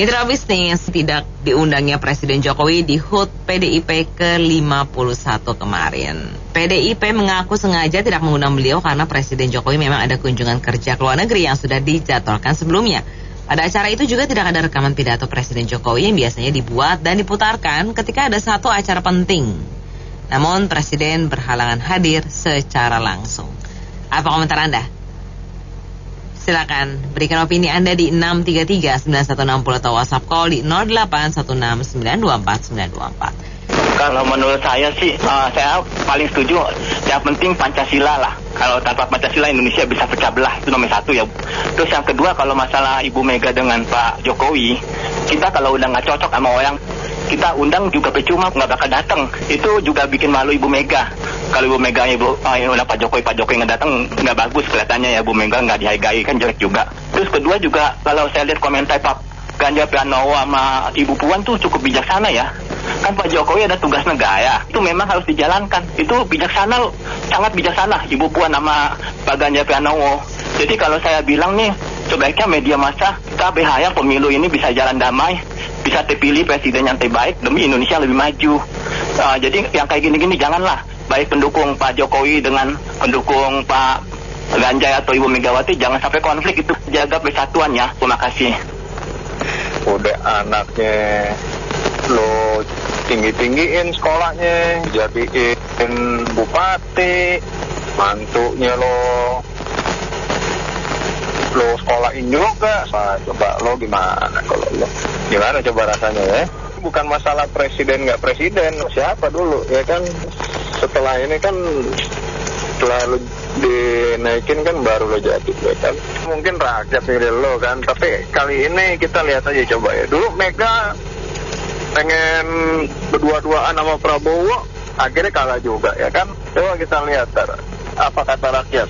Mitra bisnis, tidak diundangnya Presiden Jokowi di HUT PDIP ke-51 kemarin. PDIP mengaku sengaja tidak mengundang beliau karena Presiden Jokowi memang ada kunjungan kerja ke luar negeri yang sudah dijadwalkan sebelumnya. Pada acara itu juga tidak ada rekaman pidato Presiden Jokowi yang biasanya dibuat dan diputarkan ketika ada satu acara penting. Namun Presiden berhalangan hadir secara langsung. Apa komentar Anda? Silakan berikan opini Anda di 633-9160 atau WhatsApp call di 0816924924. Kalau menurut saya sih, saya paling setuju. Yang penting Pancasila lah. Kalau tanpa Pancasila Indonesia bisa pecah belah, itu nomor satu ya. Terus yang kedua, kalau masalah Ibu Mega dengan Pak Jokowi, kita kalau udah nggak cocok sama orang, kita undang juga percuma, nggak bakal datang. Itu juga bikin malu Ibu Mega. Kalau Ibu Mega udah Pak Jokowi nggak datang, nggak bagus kelihatannya ya. Ibu Mega nggak dihargai, kan jelek juga. Terus kedua juga, kalau saya lihat komentar Pak Ganjar Pranowo sama Ibu Puan tuh cukup bijaksana ya. Kan Pak Jokowi ada tugas negara, itu memang harus dijalankan. Itu bijaksana, sangat bijaksana Ibu Puan sama Pak Ganjar Pranowo. Jadi kalau saya bilang nih, sebaiknya media massa kita berharap pemilu ini bisa jalan damai, bisa terpilih presiden yang terbaik demi Indonesia lebih maju. Jadi yang kayak gini-gini janganlah. Baik pendukung Pak Jokowi dengan pendukung Pak Ganjar atau Ibu Megawati, jangan sampai konflik, itu jaga persatuannya. Terima kasih. Udah anaknya lo tinggi-tinggiin sekolahnya, jadiin bupati, mantunya lo sekolahin juga. Coba lo gimana kalau lo? Gimana coba rasanya ya? Bukan masalah presiden nggak presiden, siapa dulu ya kan? Setelah ini kan, setelah lo dinaikin kan baru lo jadi ya kan? Mungkin rakyat milih lo kan, tapi kali ini kita lihat aja coba ya. Dulu Mega pengen berdua-duaan sama Prabowo, akhirnya kalah juga ya kan? Coba kita lihat apa kata rakyat.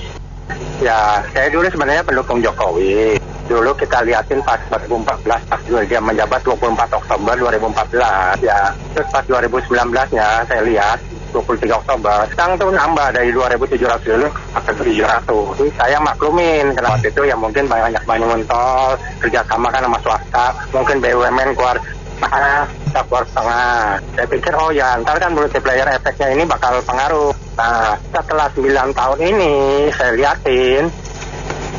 Ya, saya dulu sebenarnya pendukung Jokowi. Dulu kita liatin pas 2014, pas dia menjabat 24 Oktober 2014. Ya, terus pas 2019-nya saya lihat 23 Oktober. Sekarang tuh nambah dari 2.700 dulu ke 700. Jadi saya maklumin, karena waktu itu ya mungkin banyak bangun tol, kerjasama kan sama swasta, mungkin BUMN keluar kita keluar setengah. Saya pikir oh ya ntar kan multiplier efeknya ini bakal pengaruh. Nah setelah 9 tahun ini saya liatin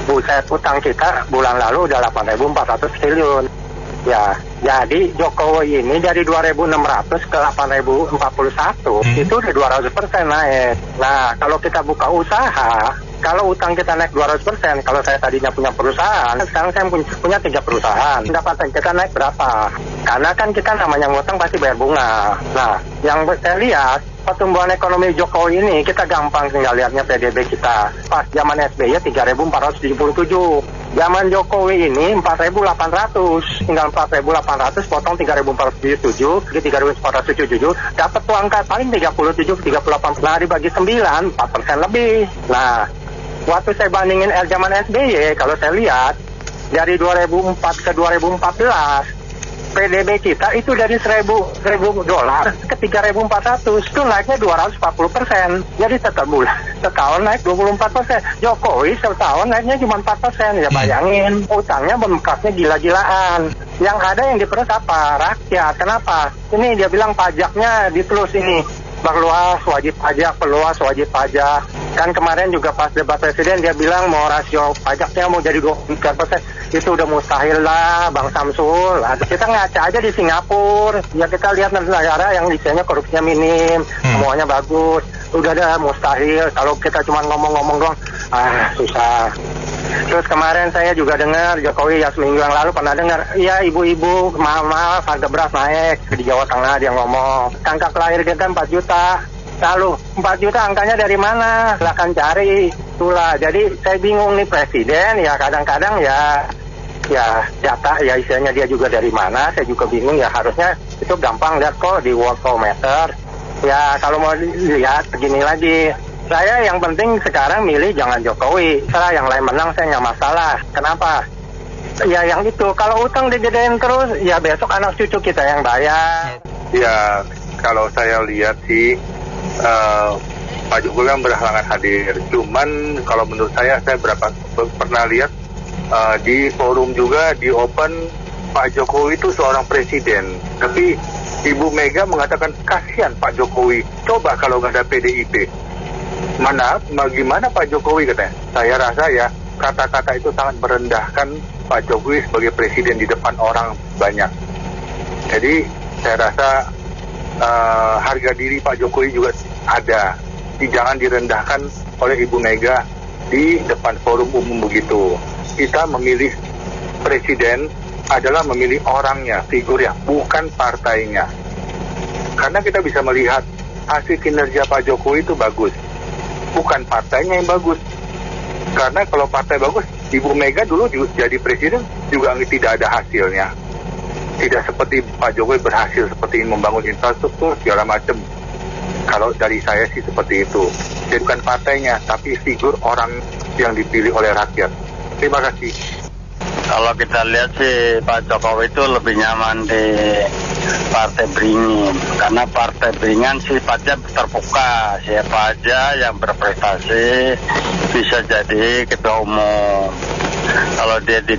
buset utang kita bulan lalu udah 8.400 triliun. Ya, jadi Jokowi ini dari 2.600 ke 8.041 itu udah 200% naik. Nah, kalau kita buka usaha, kalau utang kita naik 200%, kalau saya tadinya punya perusahaan, sekarang saya punya 3 perusahaan. Pendapatan kita naik berapa? Karena kan kita namanya ngutang pasti bayar bunga. Nah, yang saya lihat, pertumbuhan ekonomi Jokowi ini kita gampang tinggal lihatnya PDB kita. Pas zaman SBY 3.477. Zaman Jokowi ini 4.800. Tinggal 4.800 potong 3.477, jadi 3.477 dapat tuh angka paling 37-38. Nah, dibagi 9, 4% lebih. Nah, waktu saya bandingin zaman SBY, kalau saya lihat dari 2004 ke 2014 PDB kita itu dari 1.000 dolar ke 3.400, itu naiknya 240%. Jadi setahun naik 24%. Jokowi setahun naiknya cuma 4%. Ya bayangin, utangnya bengkaknya gila-gilaan. Yang ada yang diperus apa? Rakyat. Kenapa? Ini dia bilang pajaknya ditelus ini. Perluas wajib pajak. Kan kemarin juga pas debat presiden dia bilang mau rasio pajaknya mau jadi 23%. Itu udah mustahil lah Bang Samsul. Kita ngaca aja di Singapura. Ya kita lihat negara yang isinya korupsinya minim, semuanya bagus. Udah ada mustahil. Kalau kita cuma ngomong-ngomong doang, susah. Terus kemarin saya juga dengar Jokowi ya seminggu yang lalu pernah dengar, iya ibu-ibu maaf harga beras naik di Jawa Tengah dia ngomong. Angka kelahir kita 4 juta. Lalu 4 juta angkanya dari mana? Silahkan cari. Itulah. Jadi saya bingung nih presiden ya kadang-kadang ya data ya isinya dia juga dari mana. Saya juga bingung ya harusnya itu gampang lihat kok di Worldometer. Ya kalau mau lihat begini lagi. Saya yang penting sekarang milih jangan Jokowi. Setelah yang lain menang saya nggak masalah. Kenapa? Ya yang itu. Kalau utang digedein terus, ya besok anak cucu kita yang bayar. Ya kalau saya lihat sih Pak Jokowi yang berhalangan hadir. Cuman kalau menurut saya pernah lihat di forum juga di Open Pak Jokowi itu seorang presiden, tapi Ibu Mega mengatakan kasihan Pak Jokowi. Coba kalau nggak ada PDIP, bagaimana Pak Jokowi katanya? Saya rasa ya kata-kata itu sangat merendahkan Pak Jokowi sebagai presiden di depan orang banyak. Jadi saya rasa harga diri Pak Jokowi juga ada. Jangan direndahkan oleh Ibu Mega di depan forum umum begitu. Kita memilih presiden adalah memilih orangnya, figurnya, bukan partainya. Karena kita bisa melihat hasil kinerja Pak Jokowi itu bagus, bukan partainya yang bagus. Karena kalau partai bagus, Ibu Mega dulu jadi presiden juga tidak ada hasilnya. Tidak seperti Pak Jokowi berhasil seperti membangun infrastruktur segala macam. Kalau dari saya sih seperti itu. Jadi bukan partainya, tapi figur orang yang dipilih oleh rakyat. Terima kasih. Kalau kita lihat sih Pak Jokowi itu lebih nyaman di Partai Beringin. Karena Partai Beringin sifatnya terbuka. Siapa aja yang berprestasi bisa jadi ketua umum. Kalau dia di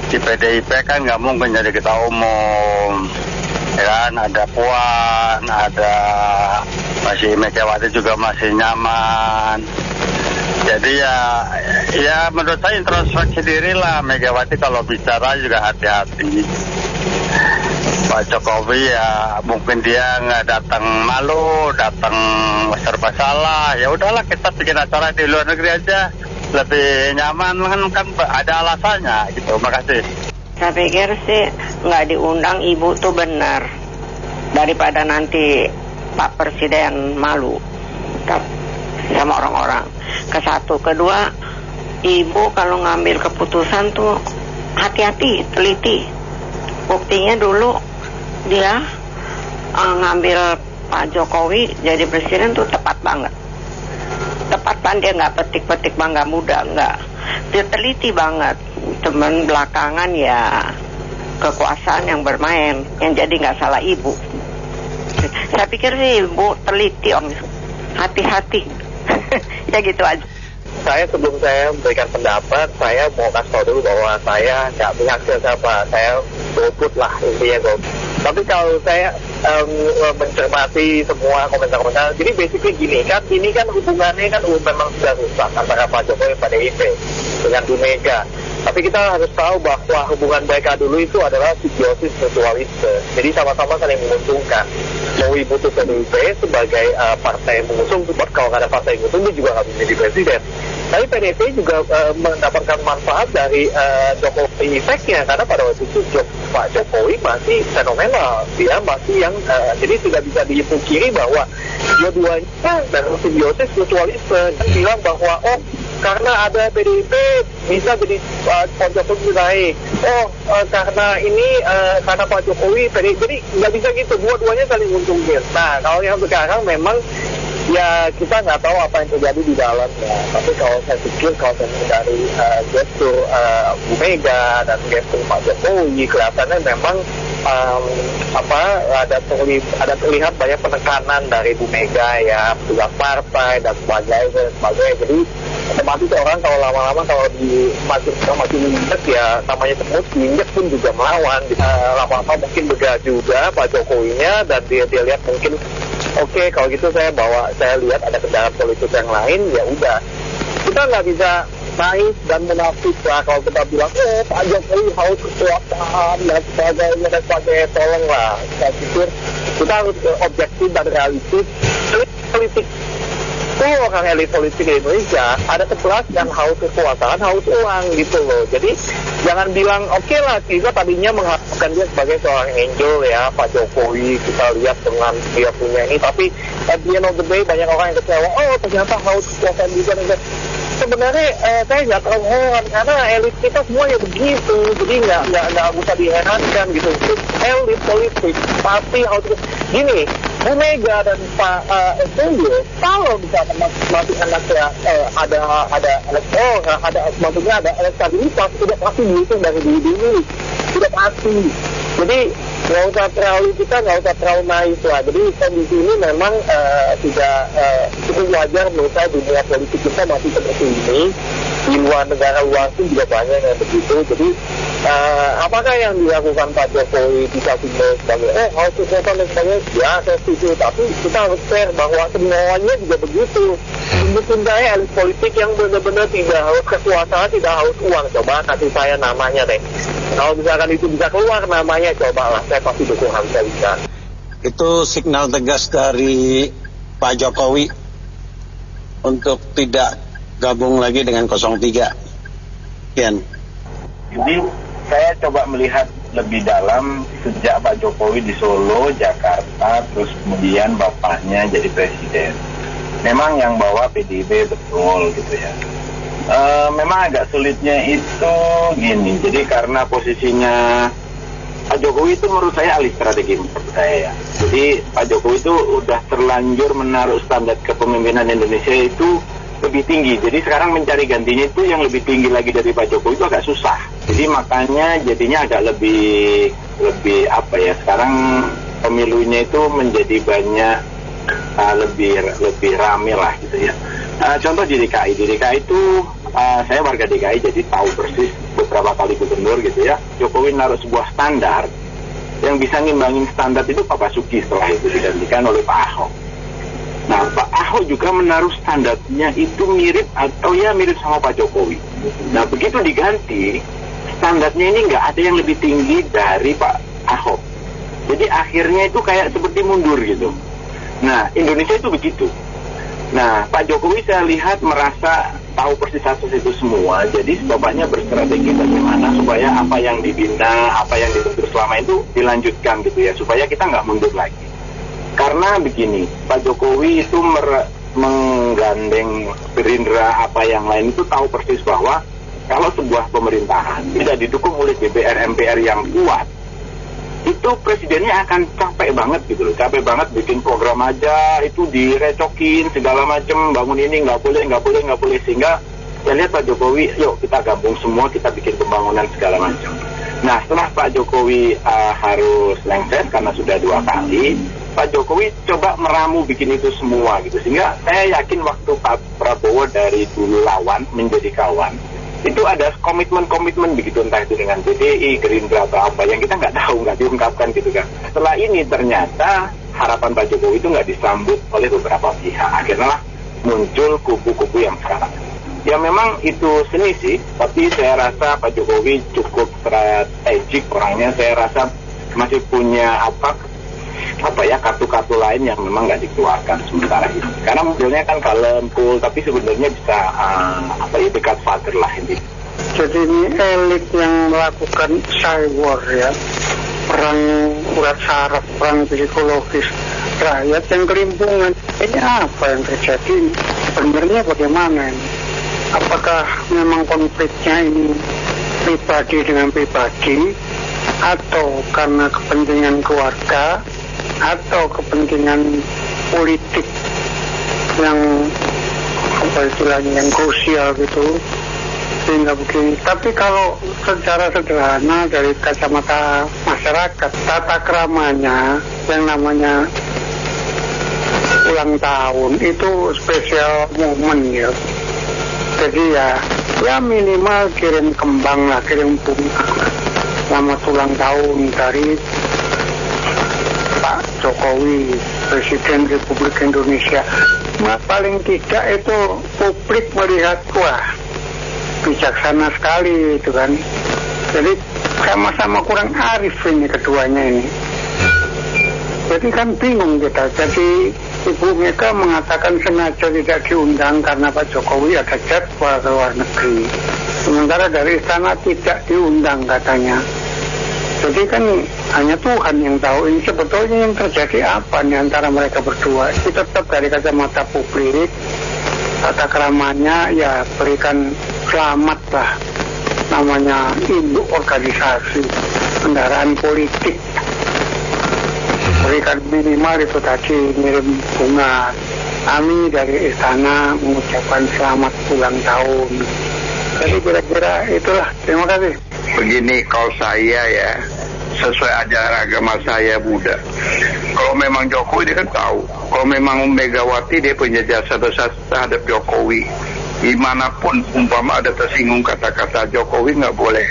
PDIP kan nggak mungkin jadi ketua umum. Ya kan, ada Puan, ada masih Megawati juga masih nyaman. Jadi ya menurut saya introspeksi diri lah. Megawati kalau bicara juga hati-hati. Pak Jokowi ya mungkin dia nggak datang malu, datang serba salah. Ya udahlah kita bikin acara di luar negeri aja, lebih nyaman kan ada alasannya gitu. Makasih. Saya pikir sih nggak diundang ibu tuh benar, daripada nanti Pak Presiden malu sama orang-orang. Kesatu, kedua, ibu kalau ngambil keputusan tuh hati-hati, teliti. Buktinya dulu dia ngambil Pak Jokowi jadi presiden tuh tepat banget. Tepat banget, dia nggak petik-petik bangga muda, nggak. Dia teliti banget. Cuman belakangan ya kekuasaan yang bermain, yang jadi nggak salah ibu. Saya pikir sih ibu teliti om, hati-hati. Ya gitu aja. Saya sebelum saya memberikan pendapat, saya mau kasih tahu dulu bahwa saya nggak punya siapa, saya golput lah intinya golput. Tapi kalau saya mencermati semua komentar-komentar, jadi basically gini kan, ini kan hubungannya kan memang sudah rusak antara Pak Jokowi dan PDIP dengan Bu Mega. Tapi kita harus tahu bahwa hubungan mereka dulu itu adalah simbiosis mutualisme. Jadi sama-sama saling menguntungkan. Mau ibu tuh PDIP sebagai partai mengusung, kalau nggak ada partai mengusung dia juga nggak bisa jadi presiden. Tapi PDIP juga mendapatkan manfaat dari Jokowi efeknya, karena pada waktu itu Pak Jokowi masih fenomenal, dia masih yang jadi tidak bisa dipungkiri bahwa dua-duanya dalam simbiosis mutualisme. Dan bilang bahwa karena ada PDIP bisa jadi Pak Jokowi naik. Karena ini karena Pak Jokowi PDIP, jadi nggak bisa gitu. Dua-duanya saling untungin. Nah, kalau yang sekarang memang ya kita nggak tahu apa yang terjadi di dalamnya. Tapi kalau saya pikir kalau dari gestur Bu Mega dan gestur Pak Jokowi kelihatannya memang ada terlihat banyak penekanan dari Bu Mega ya, petugas partai dan sebagainya. Jadi otomatis orang kalau lama-lama kalau makin injek ya namanya semut injek pun juga melawan. Lama-lama mungkin begal juga Pak Jokowinya dan dia lihat mungkin oke, kalau gitu saya lihat ada kendaraan politik yang lain, ya udah. Kita nggak bisa naik dan munafik lah kalau kita bilang, Pak Jokowi haus kekuasaan dan sebagainya. Tolonglah, saya pikir kita harus objektif dan realistis. Politik orang elit politik di Indonesia ada 11 yang haus kekuasaan, haus uang gitu loh. Jadi jangan bilang oke lah kita tadinya mengharapkan dia sebagai seorang angel ya Pak Jokowi, kita lihat dengan dia punya ini, tapi at the end of the day banyak orang yang kecewa, ternyata haus kekuasaan juga. Sebenarnya saya nggak terlalu heran karena elit kita semua ya begitu, jadi nggak usah diherankan gitu. Elit politik pasti harus gini. Bu Mega dan Pak SBY kalau bisa masih anaknya ada elektabilitas, sudah pasti dihitung dari dulu, sudah pasti. Jadi nggak usah terlalu naif lah. Jadi kondisi ini memang tidak cukup wajar menurut saya. Dunia politik kita masih seperti ini. Di luar negara luar pun juga banyak yang begitu. Jadi Apakah yang dilakukan Pak Jokowi bisa simbol sebagai harus kekuatan dan sebagainya, ya saya setuju, tapi kita harus fair bahwa semuanya juga begitu. Mungkin saya elit politik yang benar-benar tidak harus kekuasaan, tidak harus uang. Coba kasih saya namanya deh. Kalau misalkan itu bisa keluar namanya, cobalah, saya pasti dukung bisa. Itu signal tegas dari Pak Jokowi untuk tidak gabung lagi dengan 03. Kian. Jadi saya coba melihat lebih dalam sejak Pak Jokowi di Solo, Jakarta, terus kemudian bapaknya jadi presiden. Memang yang bawa PDIP betul gitu ya. Memang agak sulitnya itu gini, jadi karena posisinya Pak Jokowi itu menurut saya alih strategi menurut saya ya. Jadi Pak Jokowi itu udah terlanjur menaruh standar kepemimpinan Indonesia itu lebih tinggi. Jadi sekarang mencari gantinya itu yang lebih tinggi lagi dari Pak Jokowi itu agak susah. Jadi makanya jadinya agak lebih apa ya, sekarang pemilunya itu menjadi banyak lebih rame lah gitu ya. Contoh di DKI itu saya warga DKI jadi tahu persis beberapa kali gubernur gitu ya. Jokowi naruh sebuah standar yang bisa ngimbangin standar itu Pak Basuki setelah itu digantikan oleh Pak Ahok. Nah, Pak Ahok juga menaruh standarnya itu mirip atau ya mirip sama Pak Jokowi. Nah, begitu diganti, standarnya ini nggak ada yang lebih tinggi dari Pak Ahok. Jadi akhirnya itu kayak seperti mundur gitu. Nah, Indonesia itu begitu. Nah, Pak Jokowi saya lihat merasa tahu persis itu semua. Jadi bapaknya berstrategi bagaimana supaya apa yang dibina, apa yang dibentuk selama itu dilanjutkan gitu ya, supaya kita nggak mundur lagi. Karena begini, Pak Jokowi itu menggandeng Gerindra apa yang lain itu tahu persis bahwa kalau sebuah pemerintahan tidak didukung oleh DPR MPR yang kuat, itu presidennya akan capek banget gitu loh, capek banget bikin program aja itu direcokin segala macam, bangun ini nggak boleh, sehingga saya lihat Pak Jokowi, yuk kita gabung semua, kita bikin pembangunan segala macam. Nah, setelah Pak Jokowi harus lengser karena sudah 2 kali, Pak Jokowi coba meramu bikin itu semua gitu, sehingga saya yakin waktu Pak Prabowo dari dulu lawan menjadi kawan, itu ada komitmen begitu, entah itu dengan PDI, Gerindra atau apa yang kita nggak tahu, nggak diungkapkan gitu kan. Setelah ini ternyata harapan Pak Jokowi itu nggak disambut oleh beberapa pihak, akhirnya muncul kubu-kubu yang sekarang. Ya memang itu seni sih, tapi saya rasa Pak Jokowi cukup strategik orangnya. Saya rasa masih punya kartu-kartu lain yang memang nggak dikeluarkan sementara ini. Karena modelnya kan kalem, cool, tapi sebenarnya bisa dekat father lah ini. Jadi ini elit yang melakukan cyber ya, perang urat saraf, perang psikologis rakyat yang kelimpungan. Ini apa yang terjadi? Sebenarnya bagaimana ini? Apakah memang konfliknya ini pribadi dengan pribadi, atau karena kepentingan keluarga, atau kepentingan politik yang yang krusial gitu, sehingga begini. Tapi kalau secara sederhana dari kacamata masyarakat, tata keramanya yang namanya ulang tahun itu spesial momen ya. Jadi ya minimal kirim kembang lah, kirim bunga selamat ulang tahun dari Pak Jokowi, Presiden Republik Indonesia. Paling tidak itu publik melihat, wah bijaksana sekali itu kan. Jadi sama-sama kurang arif ini keduanya ini. Jadi kan bingung kita. Jadi Ibu Mega mengatakan sengaja tidak diundang karena Pak Jokowi ada jadwal ke luar negeri. Sementara dari istana tidak diundang katanya. Jadi kan hanya Tuhan yang tahu ini sebetulnya yang terjadi apa nih antara mereka berdua. Itu tetap dari kacamata publik, tata keramanya ya berikan selamat lah. Namanya induk organisasi kendaraan politik. Berikan minimal itu tadi, ngirim bunga. Kami dari istana mengucapkan selamat ulang tahun. Jadi kira-kira itulah. Terima kasih. Begini, kalau saya ya sesuai ajaran agama saya Buddha. Kalau memang Jokowi dia kan tahu. Kalau memang Megawati dia punya jasa besar terhadap Jokowi. Gimana pun umpama ada tersinggung kata-kata Jokowi, nggak boleh.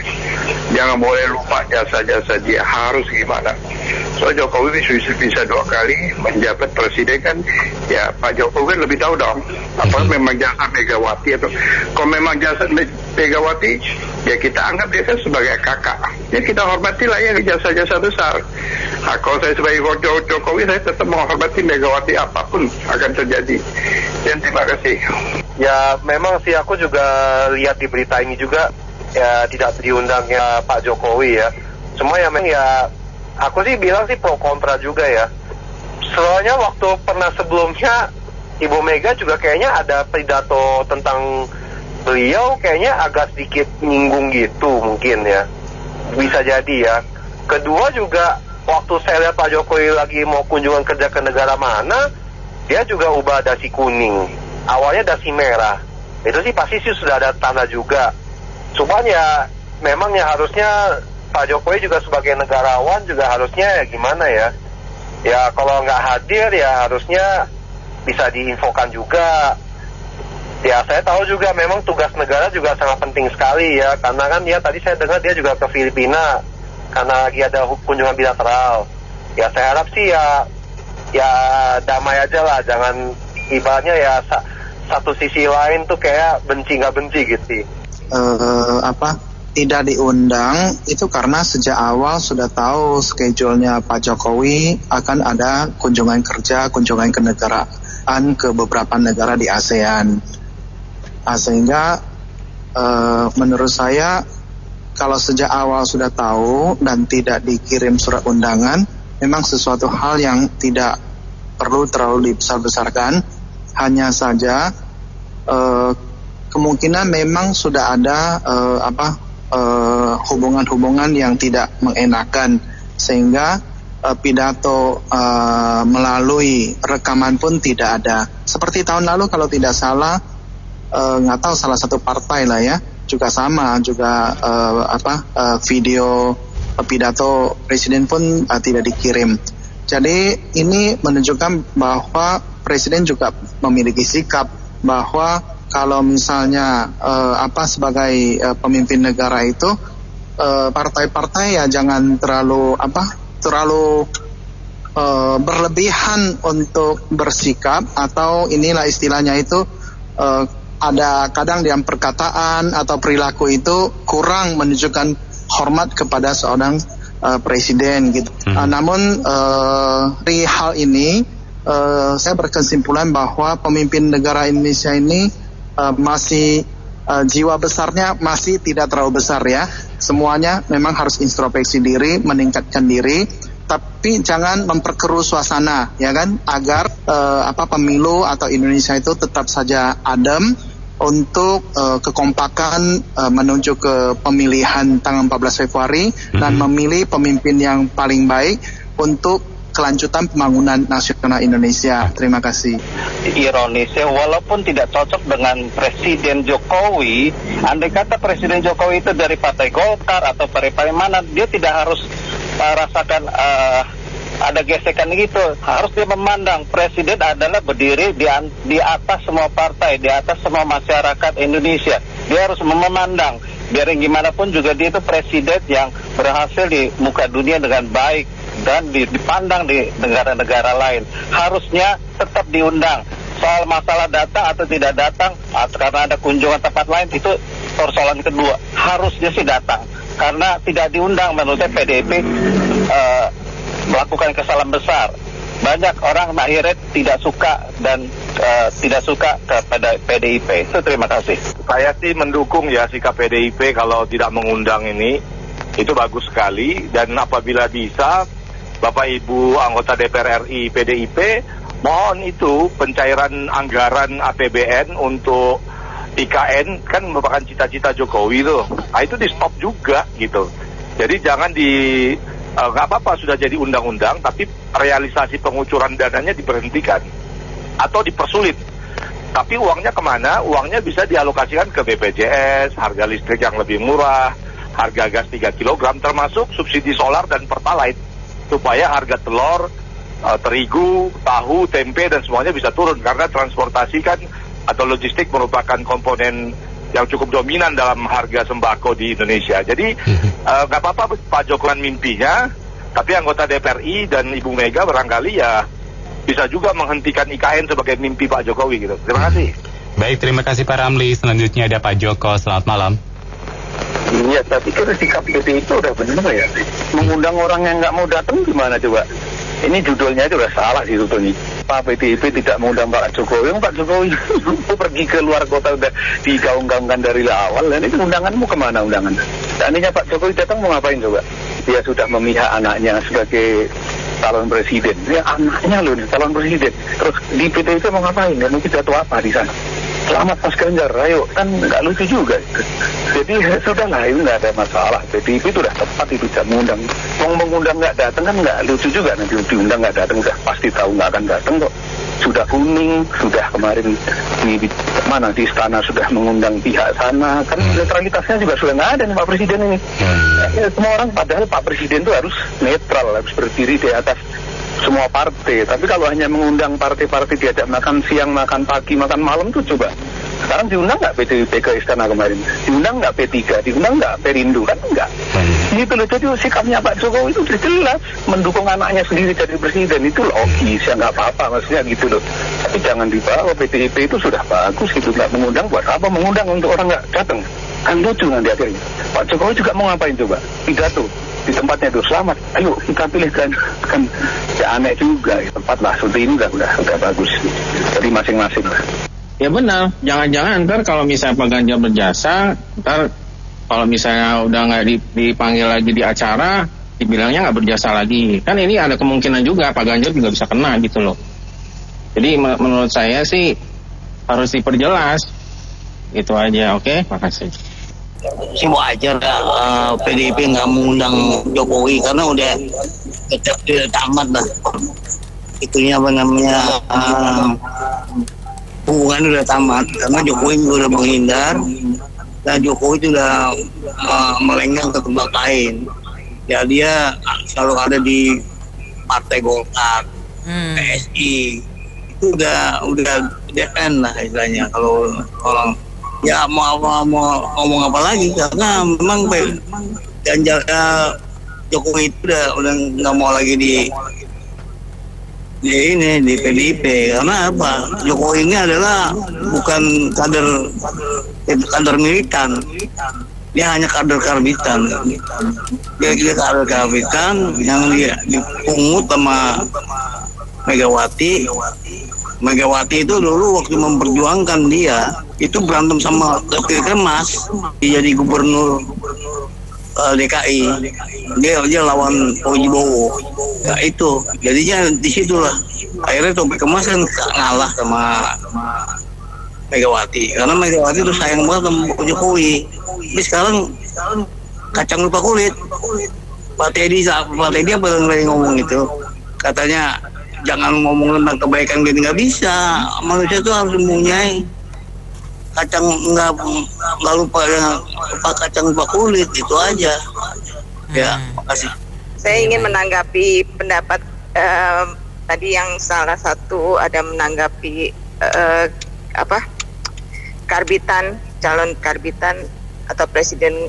Jangan boleh lupa jasa-jasa dia, harus gimana. So Jokowi bisa 2 kali menjabat presiden kan, ya Pak Jokowi kan lebih tahu dong. Apa memang jasa Megawati atau kalau memang jasa Megawati, ya kita anggap dia kan sebagai kakak. Ya kita hormatilah ya jasa-jasa besar. Nah, kalau saya sebagai Jokowi, saya tetap menghormati Megawati apapun akan terjadi. Dan terima kasih. Ya memang sih aku juga lihat di berita ini juga ya tidak diundangnya Pak Jokowi ya. Semua ya memang ya aku sih bilang sih pro kontra juga ya. Soalnya waktu pernah sebelumnya Ibu Mega juga kayaknya ada pidato tentang beliau kayaknya agak sedikit nyinggung gitu mungkin ya. Bisa jadi ya. Kedua juga waktu saya lihat Pak Jokowi lagi mau kunjungan kerja ke negara mana, dia juga ubah dasi kuning. Awalnya dasi merah. Itu sih pasti sih sudah ada tanda juga. Cuman ya memang ya harusnya Pak Jokowi juga sebagai negarawan juga harusnya ya gimana ya. Ya kalau nggak hadir ya harusnya bisa diinfokan juga. Ya saya tahu juga memang tugas negara juga sangat penting sekali ya. Karena kan ya tadi saya dengar dia juga ke Filipina karena lagi ada kunjungan bilateral. Ya saya harap sih ya damai aja lah. Jangan ibaratnya ya satu sisi lain tuh kayak benci nggak benci gitu. Tidak diundang itu karena sejak awal sudah tahu schedule-nya Pak Jokowi akan ada kunjungan kerja, kunjungan kenegaraan ke beberapa negara di ASEAN. Sehingga menurut saya kalau sejak awal sudah tahu dan tidak dikirim surat undangan, memang sesuatu hal yang tidak perlu terlalu dibesar-besarkan. Hanya saja kemungkinan memang sudah ada hubungan-hubungan yang tidak mengenakan sehingga pidato melalui rekaman pun tidak ada. Seperti tahun lalu kalau tidak salah, nggak tahu salah satu partai lah ya juga sama juga video pidato presiden pun tidak dikirim. Jadi ini menunjukkan bahwa presiden juga memiliki sikap bahwa kalau misalnya sebagai pemimpin negara itu partai-partai ya jangan terlalu berlebihan untuk bersikap, atau inilah istilahnya itu ada kadang dalam perkataan atau perilaku itu kurang menunjukkan hormat kepada seorang presiden gitu. Namun dari hal ini saya berkesimpulan bahwa pemimpin negara Indonesia ini masih jiwa besarnya masih tidak terlalu besar ya. Semuanya memang harus introspeksi diri, meningkatkan diri, tapi jangan memperkeruh suasana ya kan, agar pemilu atau Indonesia itu tetap saja adem untuk kekompakan menuju ke pemilihan tanggal 14 Februari dan memilih pemimpin yang paling baik untuk kelanjutan pembangunan nasional Indonesia. Terima kasih. Ironisnya, walaupun tidak cocok dengan Presiden Jokowi, andai kata Presiden Jokowi itu dari Partai Golkar atau partai mana, dia tidak harus rasakan ada gesekan gitu. Harus dia memandang Presiden adalah berdiri di atas semua partai, di atas semua masyarakat Indonesia. Dia harus memandang, biar gimana pun juga dia itu Presiden yang berhasil di muka dunia dengan baik dan dipandang di negara-negara lain. Harusnya tetap diundang. Soal masalah datang atau tidak datang karena ada kunjungan tempat lain, itu persoalan kedua. Harusnya sih datang, karena tidak diundang menurut saya PDIP melakukan kesalahan besar. Banyak orang akhirnya tidak suka dan tidak suka kepada PDIP. Itu terima kasih. Saya sih mendukung ya sikap PDIP kalau tidak mengundang ini. Itu bagus sekali, dan apabila bisa Bapak Ibu anggota DPR RI PDIP mohon itu pencairan anggaran APBN untuk IKN, kan merupakan cita-cita Jokowi tuh. Nah itu di stop juga gitu. Jadi jangan nggak apa-apa sudah jadi undang-undang, tapi realisasi pengucuran dananya diberhentikan atau dipersulit. Tapi uangnya kemana? Uangnya bisa dialokasikan ke BPJS, harga listrik yang lebih murah, harga gas 3 kg, termasuk subsidi solar dan pertalite, supaya harga telur, terigu, tahu, tempe dan semuanya bisa turun, karena transportasi kan atau logistik merupakan komponen yang cukup dominan dalam harga sembako di Indonesia. Jadi nggak apa-apa Pak Jokowi mimpinya, tapi anggota DPRI dan Ibu Mega barangkali ya bisa juga menghentikan IKN sebagai mimpi Pak Jokowi gitu. Terima kasih. Baik, terima kasih Pak Ramli. Selanjutnya ada Pak Joko. Selamat malam. Iya, tapi kira sikap PT itu udah bener ya. Mengundang orang yang nggak mau datang gimana coba? Ini judulnya itu udah salah sih sebetulnya. Pak PDIP tidak mengundang Pak Jokowi. Pak Jokowi pergi ke luar kota udah digaung-gaungkan dari awal. Dan itu undanganmu kemana undangan? Seandainya Pak Jokowi datang mau ngapain coba? Dia sudah memihak anaknya sebagai calon presiden. Ya anaknya loh nih, calon presiden. Terus di PDIP mau ngapain? Ya mungkin jatuh apa di sana? Selamat Mas Ganjar, ayo, kan nggak lucu juga. Jadi sudahlah, itu nggak ada masalah. PDIP itu udah tepat itu tidak mengundang. Mengundang nggak datang kan nggak lucu juga. Nanti diundang nggak datang udah pasti tahu nggak akan datang kok. Sudah kuning, sudah kemarin di istana sudah mengundang pihak sana. Kan netralitasnya juga sudah nggak ada nih Pak Presiden ini. Semua orang padahal Pak Presiden itu harus netral, harus berdiri di atas semua partai. Tapi kalau hanya mengundang partai-partai diajak makan siang, makan pagi, makan malam tuh coba. Sekarang diundang nggak PDIP ke istana kemarin? Diundang nggak P3? Diundang nggak Perindo? Kan enggak. Gitu loh. Jadi sikapnya Pak Jokowi itu sudah jelas mendukung anaknya sendiri jadi presiden. Itu logis ya, nggak apa-apa maksudnya gitu loh. Tapi jangan dibawa PDIP itu sudah bagus itu, nggak mengundang buat apa mengundang untuk orang nggak datang? Kan lucu nanti akhirnya. Pak Jokowi juga mau ngapain coba? Pidato di tempatnya itu, selamat, ayo kita pilih kan ya aneh juga ya, tempat lah seperti ini udah bagus jadi masing-masing lah. Ya benar, jangan-jangan ntar kalau misalnya Pak Ganjar berjasa, ntar kalau misalnya udah nggak dipanggil lagi di acara, dibilangnya nggak berjasa lagi. Kan ini ada kemungkinan juga Pak Ganjar juga bisa kena gitu loh. Jadi menurut saya sih harus diperjelas. Itu aja, oke? Makasih. Sih wajar PDIP nggak mengundang Jokowi karena udah tamat lah itunya apa namanya hubungan udah tamat karena Jokowi juga udah menghindar dan Jokowi itu udah melenggang ke tempat lain ya, dia selalu ada di Partai Golkar, PSI itu udah DPN lah istilahnya kalau orang. Ya mau ngomong apa lagi karena memang Ganjar Jokowi itu udah nggak mau lagi di PDIP karena apa? Jokowi ini adalah bukan kader militan, dia hanya kader karbitan. Dia kader karbitan yang dia dipungut sama Megawati itu dulu waktu memperjuangkan dia itu berantem sama Kemas, dia jadi gubernur DKI, dia lawan Wibowo, ya itu jadinya disitulah akhirnya Topik Kemas kan ngalah sama Megawati karena Megawati itu sayang banget sama Jokowi. Tapi sekarang kacang lupa kulit. Pak Teddy apa yang ngomong itu katanya jangan ngomong tentang kebaikan dia nggak bisa, manusia itu harus mempunyai kacang nggak lupa kacang lupa kulit itu aja. Ya, makasih. Saya ingin menanggapi pendapat tadi yang salah satu ada menanggapi calon karbitan atau presiden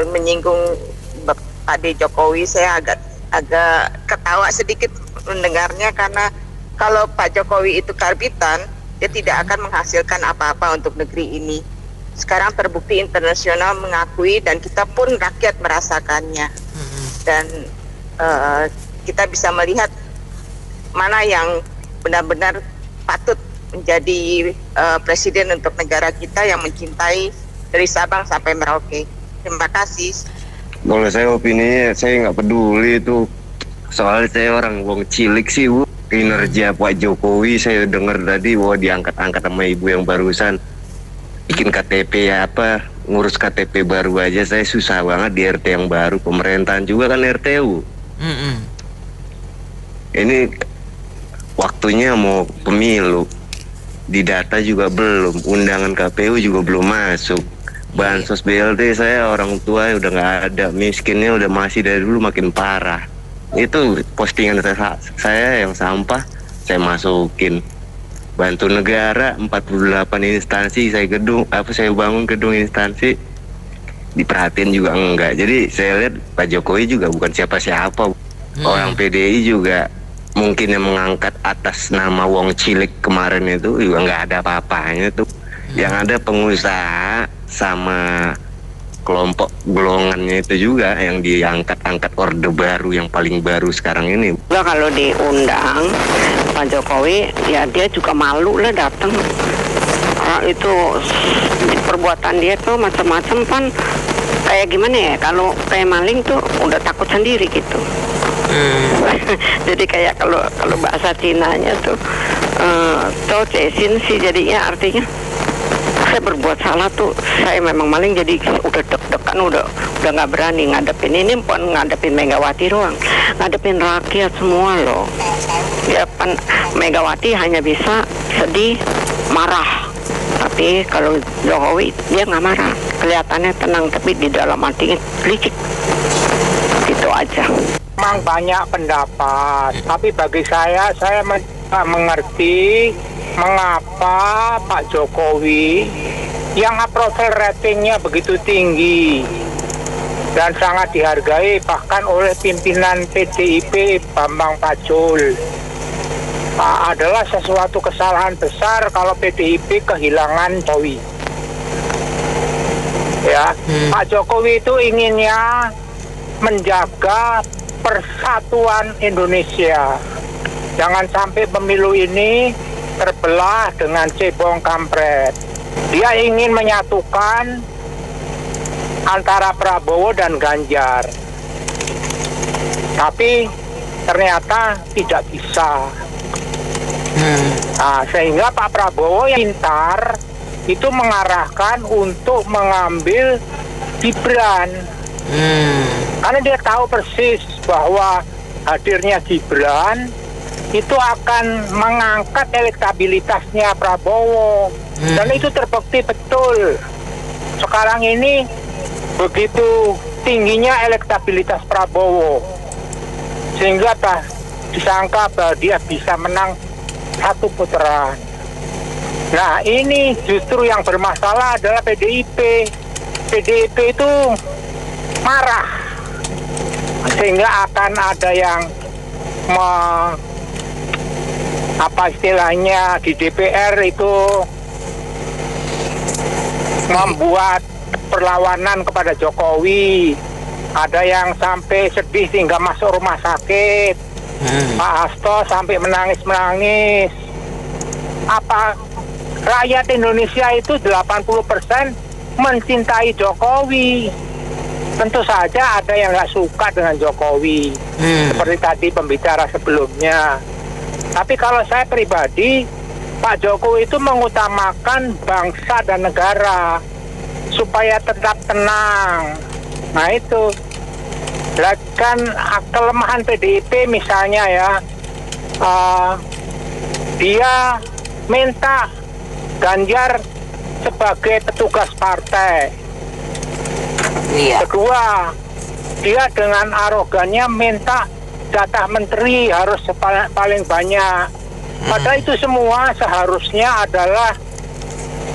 menyinggung Pak Jokowi. Saya agak ketawa sedikit mendengarnya karena kalau Pak Jokowi itu karbitan, dia tidak akan menghasilkan apa-apa untuk negeri ini. Sekarang terbukti internasional mengakui dan kita pun rakyat merasakannya. Dan kita bisa melihat mana yang benar-benar patut menjadi presiden untuk negara kita yang mencintai dari Sabang sampai Merauke. Terima kasih. Boleh saya opini, saya nggak peduli itu. Soalnya saya orang wong cilik sih Bu. Kinerja Pak Jokowi saya dengar tadi diangkat-angkat sama ibu yang barusan bikin KTP apa, ngurus KTP baru aja saya susah banget di RT yang baru. Pemerintahan juga kan RTU. Ini waktunya mau pemilu, di data juga belum, undangan KPU juga belum masuk, bansos BLT saya orang tua udah nggak ada, miskinnya udah masih dari dulu makin parah. Itu postingan saya yang sampah saya masukin bantu negara 48 instansi saya bangun gedung instansi diperhatiin juga enggak. Jadi saya lihat Pak Jokowi juga bukan siapa-siapa. Orang PDI juga mungkin yang mengangkat atas nama Wong Cilik kemarin itu juga nggak ada apa-apanya tuh. Yang ada pengusaha sama kelompok golongannya itu juga yang diangkat-angkat orde baru yang paling baru sekarang ini. Nah, kalau diundang Pak Jokowi, ya dia juga malu lah datang. Itu perbuatan dia tuh macam-macam kan, kayak gimana ya? Kalau kayak maling tuh udah takut sendiri gitu. Jadi kayak kalau bahasa Cinanya tuh tau cesin sih, jadinya artinya saya berbuat salah tuh, saya memang maling, jadi udah deg-degan, udah nggak berani ngadepin ini, pun ngadepin Megawati doang, ngadepin rakyat semua loh. Ya kan Megawati hanya bisa sedih, marah, tapi kalau Jokowi dia nggak marah, kelihatannya tenang, tapi di dalam hatinya licik. Gitu aja. Memang banyak pendapat, tapi bagi saya mengerti mengapa Pak Jokowi yang approval ratingnya begitu tinggi dan sangat dihargai bahkan oleh pimpinan PDIP Bambang Pacul. Adalah sesuatu kesalahan besar kalau PDIP kehilangan Jokowi. Ya, Pak Jokowi itu inginnya menjaga persatuan Indonesia. Jangan sampai pemilu ini terbelah dengan cebong kampret. Dia ingin menyatukan antara Prabowo dan Ganjar. Tapi ternyata tidak bisa. Nah, sehingga Pak Prabowo yang pintar itu mengarahkan untuk mengambil Gibran. Karena dia tahu persis bahwa hadirnya Gibran itu akan mengangkat elektabilitasnya Prabowo. Dan itu terbukti betul. Sekarang ini begitu tingginya elektabilitas Prabowo, sehingga disangka bahwa dia bisa menang satu putaran. Nah, ini justru yang bermasalah adalah PDIP. PDIP itu marah, sehingga akan ada yang apa istilahnya di DPR itu membuat perlawanan kepada Jokowi. Ada yang sampai sedih sehingga masuk rumah sakit. Pak Hasto sampai menangis-menangis. Apa rakyat Indonesia itu 80% mencintai Jokowi. Tentu saja ada yang nggak suka dengan Jokowi. Seperti tadi pembicara sebelumnya. Tapi kalau saya pribadi, Pak Jokowi itu mengutamakan bangsa dan negara supaya tetap tenang. Nah itu, kan kelemahan PDIP misalnya ya, dia minta Ganjar sebagai petugas partai. Kedua, dia dengan arogannya minta jatah menteri harus paling banyak. Padahal itu semua seharusnya adalah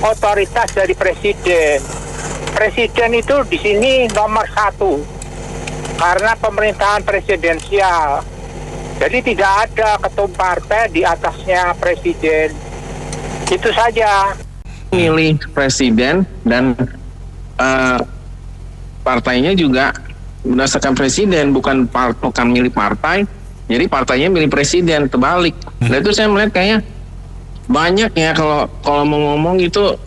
otoritas dari presiden. Presiden itu di sini nomor 1 karena pemerintahan presidensial. Jadi tidak ada ketum partai di atasnya presiden. Itu saja. Milih presiden dan partainya juga berdasarkan presiden, bukan milih partai. Jadi partainya milih presiden, terbalik. Dan itu saya melihat kayaknya banyak ya kalau mau ngomong itu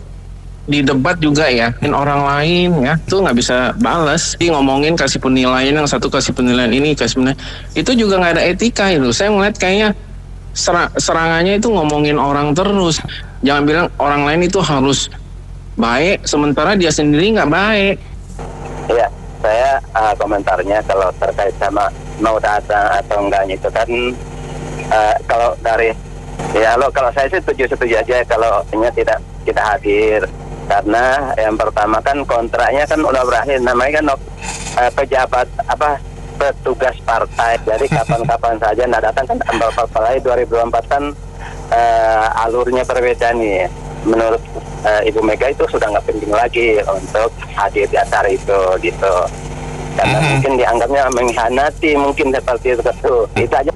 di debat juga ya, orang lain ya itu nggak bisa balas. Jadi ngomongin kasih penilaian, yang satu kasih penilaian ini, kasih penilaian itu juga nggak ada etika itu. Saya melihat kayaknya serangannya itu ngomongin orang terus. Jangan bilang orang lain itu harus baik, sementara dia sendiri nggak baik. Iya, saya komentarnya kalau terkait sama no data atau enggaknya itu kan kalau dari kalau saya sih setuju aja kalau tidak hadir, karena yang pertama kan kontraknya kan udah berakhir, namanya kan pejabat petugas partai, jadi kapan-kapan saja nggak datang kan, apalagi 2024 kan alurnya berbeda nih. Menurut Ibu Mega itu sudah nggak penting lagi untuk hadir di acara itu gitu. Karena mungkin dianggapnya mengkhianati, mungkin seperti itu. Itu aja.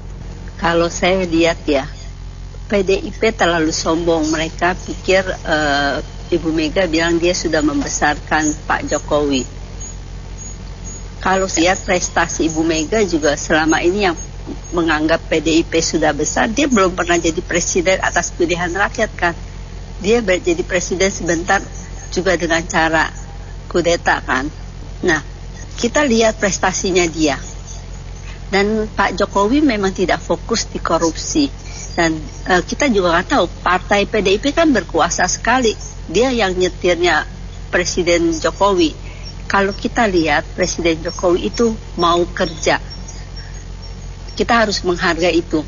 Kalau saya lihat ya, PDIP terlalu sombong. Mereka pikir Ibu Mega bilang dia sudah membesarkan Pak Jokowi. Kalau lihat prestasi Ibu Mega juga selama ini yang menganggap PDIP sudah besar, dia belum pernah jadi presiden atas pilihan rakyat kan. Dia jadi presiden sebentar juga dengan cara kudeta kan. Nah, kita lihat prestasinya dia. Dan Pak Jokowi memang tidak fokus di korupsi. Dan kita juga nggak tahu, partai PDIP kan berkuasa sekali. Dia yang nyetirnya Presiden Jokowi. Kalau kita lihat Presiden Jokowi itu mau kerja, kita harus menghargai itu.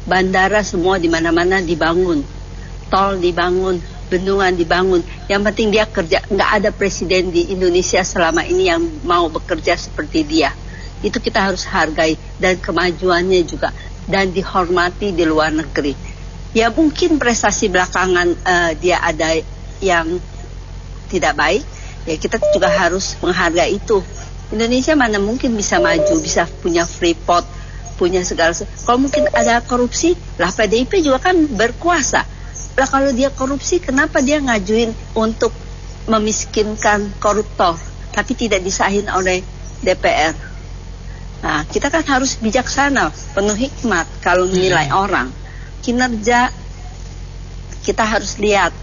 Bandara semua di mana-mana dibangun, tol dibangun, bendungan dibangun. Yang penting dia kerja. Nggak ada presiden di Indonesia selama ini yang mau bekerja seperti dia. Itu kita harus hargai, dan kemajuannya juga, dan dihormati di luar negeri. Ya mungkin prestasi belakangan dia ada yang tidak baik, ya kita juga harus menghargai itu. Indonesia mana mungkin bisa maju, bisa punya Freeport, punya segala. Kalau mungkin ada korupsi, lah PDIP juga kan berkuasa. Lah kalau dia korupsi, kenapa dia ngajuin untuk memiskinkan koruptor, tapi tidak disahin oleh DPR? Nah, kita kan harus bijaksana, penuh hikmat kalau menilai orang. Kinerja kita harus lihat,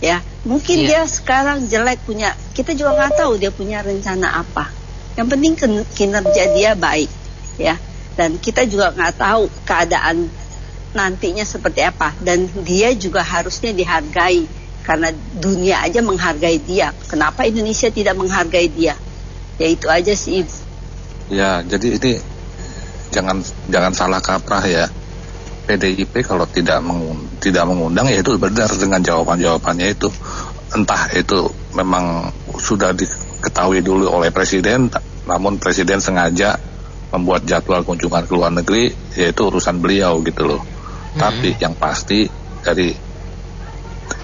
ya. Mungkin dia sekarang jelek punya, kita juga nggak tahu dia punya rencana apa. Yang penting kinerja dia baik, ya. Dan kita juga nggak tahu keadaan nantinya seperti apa, dan dia juga harusnya dihargai karena dunia aja menghargai dia. Kenapa Indonesia tidak menghargai dia? Ya itu aja sih. Ya, jadi ini jangan salah kaprah ya. PDIP kalau tidak mengundang, ya itu benar dengan jawabannya itu. Entah itu memang sudah diketahui dulu oleh presiden, namun presiden sengaja membuat jadwal kunjungan ke luar negeri, yaitu urusan beliau gitu loh. Tapi yang pasti dari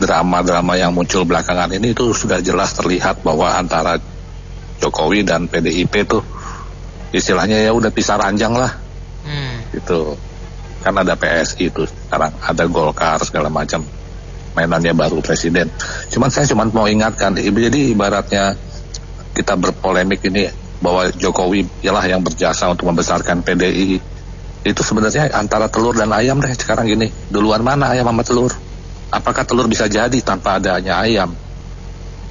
drama-drama yang muncul belakangan ini itu sudah jelas terlihat bahwa antara Jokowi dan PDIP tuh istilahnya ya udah pisah ranjang lah. Gitu. Kan ada PSI itu sekarang, ada Golkar segala macam, mainannya baru presiden. Saya mau ingatkan, jadi ibaratnya kita berpolemik ini bahwa Jokowi ialah yang berjasa untuk membesarkan PDI. Itu sebenarnya antara telur dan ayam deh sekarang gini. Duluan mana ayam sama telur? Apakah telur bisa jadi tanpa adanya ayam?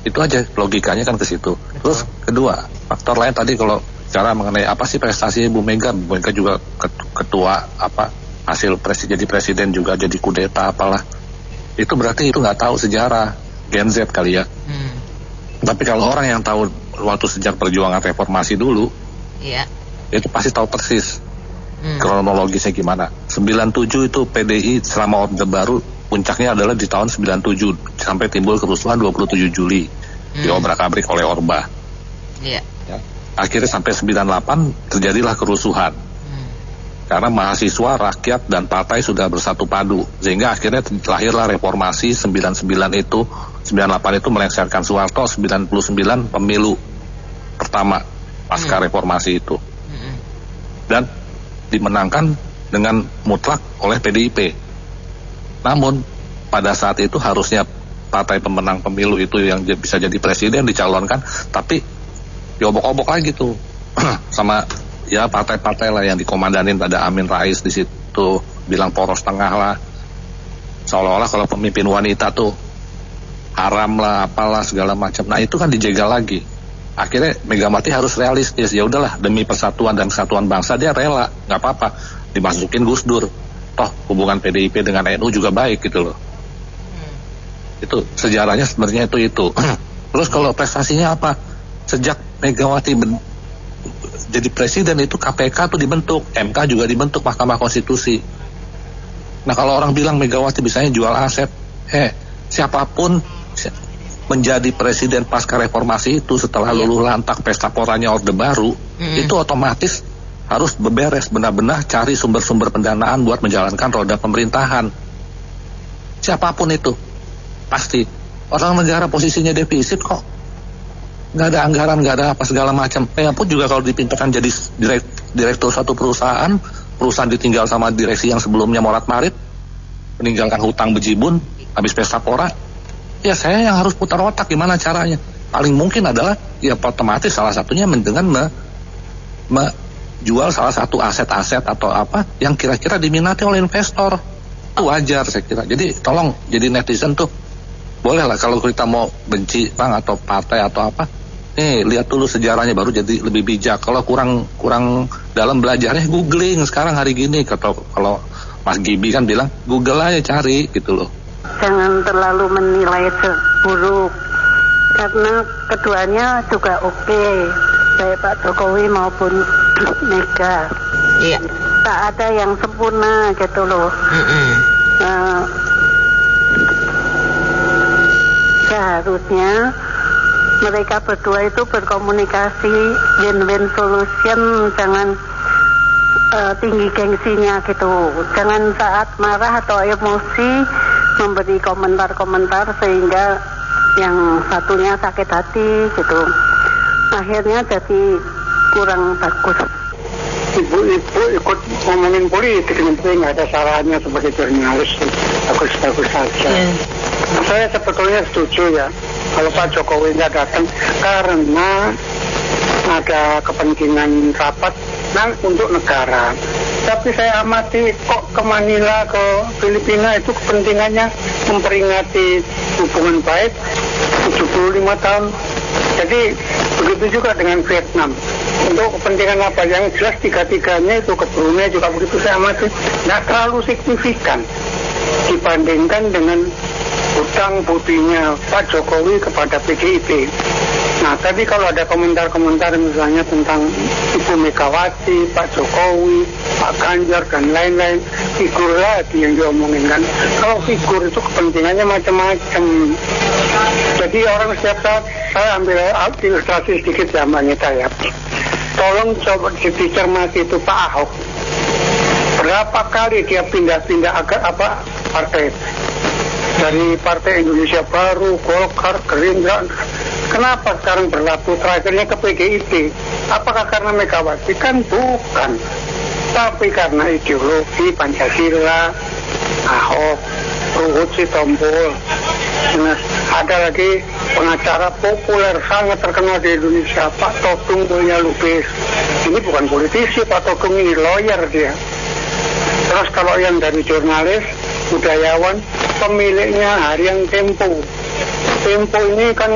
Itu aja logikanya kan ke situ. Terus kedua, faktor lain tadi kalau cara mengenai apa sih prestasi Bu Mega juga ketua apa hasil jadi presiden juga jadi kudeta apalah. Itu berarti itu nggak tahu sejarah Gen Z kali ya. Tapi kalau orang yang tahu waktu sejak perjuangan reformasi dulu, itu pasti tahu persis kronologisnya gimana. 97 itu PDI selama Orde Baru puncaknya adalah di tahun 97 sampai timbul kerusuhan 27 Juli diobrak-abrik oleh Orba. Ya. Akhirnya sampai 98 terjadilah kerusuhan. Karena mahasiswa, rakyat dan partai sudah bersatu padu, sehingga akhirnya lahirlah reformasi 99 itu, 98 itu melengsarkan Soeharto, 99 pemilu pertama pasca reformasi itu. Dan dimenangkan dengan mutlak oleh PDIP. Namun pada saat itu harusnya partai pemenang pemilu itu yang bisa jadi presiden dicalonkan, tapi diobok-obok lagi tuh sama ya partai-partai lah yang dikomandanin, ada Amin Rais di situ bilang poros tengah lah, seolah-olah kalau pemimpin wanita tuh haram lah apalah segala macam. Nah itu kan dijegal lagi. Akhirnya Megawati harus realistis, ya udahlah demi persatuan dan kesatuan bangsa dia rela, nggak apa-apa dimasukin Gus Dur, toh hubungan PDIP dengan NU juga baik gitu loh. Itu sejarahnya sebenarnya itu. Terus kalau prestasinya apa? Sejak Megawati jadi presiden itu KPK tuh dibentuk, MK juga dibentuk, Mahkamah Konstitusi. Nah kalau orang bilang Megawati bisanya jual aset, siapapun menjadi presiden pasca reformasi itu setelah luluh lantak pesta poranya Orde Baru, itu otomatis harus beberes benar-benar cari sumber-sumber pendanaan buat menjalankan roda pemerintahan. siapapun itu pasti orang negara posisinya defisit kok, nggak ada anggaran, nggak ada apa segala macam. Pun juga kalau dipintakan jadi direktur suatu perusahaan ditinggal sama direksi yang sebelumnya morat-marit, meninggalkan hutang bejibun, habis pesta pora, ya saya yang harus putar otak gimana caranya. Paling mungkin adalah ya otomatis salah satunya dengan jual salah satu aset-aset atau apa yang kira-kira diminati oleh investor. Itu wajar saya kira. Jadi tolong jadi netizen tuh bolehlah kalau kita mau benci bang atau partai atau apa, lihat dulu sejarahnya baru jadi lebih bijak. Kalau kurang dalam belajarnya googling sekarang hari gini. Kalau Mas Gibi kan bilang Google aja cari gitu loh. Jangan terlalu menilai buruk karena keduanya juga oke, baik Pak Jokowi maupun Mega. Iya. Tak ada yang sempurna gitu loh. Seharusnya mereka berdua itu berkomunikasi win-win solution, jangan tinggi gengsinya gitu. Jangan saat marah atau emosi memberi komentar-komentar sehingga yang satunya sakit hati gitu. Akhirnya jadi kurang bagus. Ibu-ibu ikut ngomongin politik, tapi nggak ada salahnya sebagai jurnalis, bagus-bagus saja. Saya sebetulnya setuju ya kalau Pak Jokowi nggak datang karena ada kepentingan rapat untuk negara. Tapi saya amati kok ke Manila, ke Filipina itu kepentingannya memperingati hubungan baik 75 tahun. Jadi begitu juga dengan Vietnam. Untuk kepentingan apa yang jelas tiga-tiganya itu ke Brunei juga begitu saya amati nggak terlalu signifikan dibandingkan dengan hutang budinya Pak Jokowi kepada PDIP. Nah tadi kalau ada komentar-komentar misalnya tentang Ibu Megawati, Pak Jokowi, Pak Ganjar dan lain-lain, figur lagi yang diomongin kan. Kalau figur itu kepentingannya macam-macam. Jadi orang setiap saat, saya ambil ilustrasi sedikit ya Mbak Nita ya. Tolong coba dicermati itu Pak Ahok. Berapa kali dia pindah-pindah partai. Dari Partai Indonesia Baru, Golkar, Gerindra. Kenapa sekarang berlaku terakhirnya ke PDIP? Apakah karena Megawati? Kan bukan. Tapi karena ideologi Pancasila, Ahok, Ruhut Sitompul. Nah, ada lagi pengacara populer sangat terkenal di Indonesia, Pak Todung Mulya Lubis. Ini bukan politisi, Pak Todung ini lawyer dia. Terus kalau yang dari jurnalis, budayawan, pemiliknya Harian Tempo. Tempo ini kan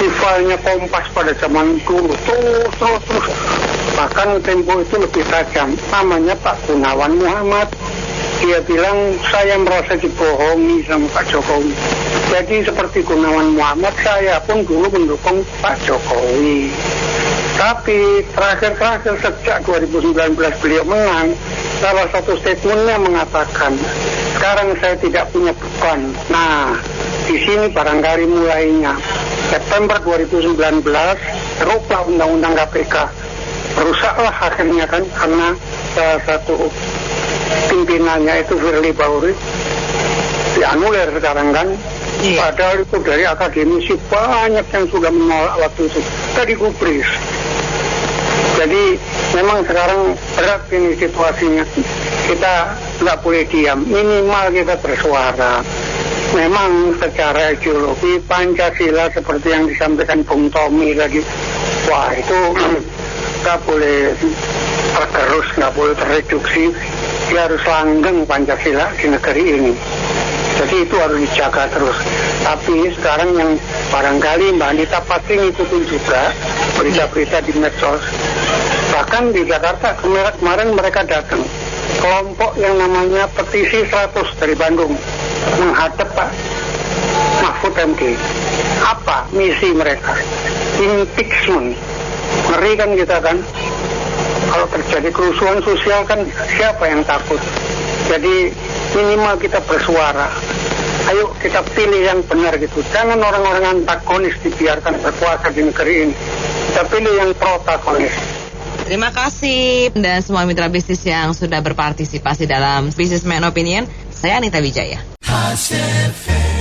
rivalnya Kompas pada zaman dulu. Terus. Bahkan Tempo itu lebih tajam. Namanya Pak Gunawan Muhammad. Dia bilang saya merasa dibohongi sama Pak Jokowi. Jadi seperti Gunawan Muhammad, saya pun dulu mendukung Pak Jokowi. Tapi terakhir sejak 2019 beliau menang, salah satu statementnya mengatakan, sekarang saya tidak punya beban. Nah, di sini barangkali mulainya. September 2019, terubah undang-undang KPK. Rusaklah akhirnya kan, karena salah satu pimpinannya itu Firly Bahuri dianulir sekarang kan. Padahal itu dari akademisi banyak yang sudah menolak waktu itu. Tadi gubris. Jadi memang sekarang berat ini situasinya. Kita nggak boleh diam. Minimal kita bersuara. Memang secara ideologi Pancasila seperti yang disampaikan Bung Tommy tadi, wah itu nggak boleh tergerus, nggak boleh tereduksi. Dia harus langgeng Pancasila di negeri ini. Jadi itu harus dijaga terus. Tapi sekarang yang barangkali Mbak Anita pasti ngikutin juga berita-berita di medsos. Bahkan di Jakarta kemarin mereka datang. Kelompok yang namanya Petisi 100 dari Bandung menghadap Pak Mahfud MD. Apa misi mereka? Impeachment. Ngeri kan kita kan? Kalau terjadi kerusuhan sosial kan siapa yang takut? Jadi minimal kita bersuara. Ayo kita pilih yang benar gitu. Jangan orang-orang antagonis dibiarkan berkuasa di negeri ini. Kita pilih yang protagonis. Terima kasih dan semua mitra bisnis yang sudah berpartisipasi dalam Businessman Opinion. Saya Anita Wijaya. Class FM.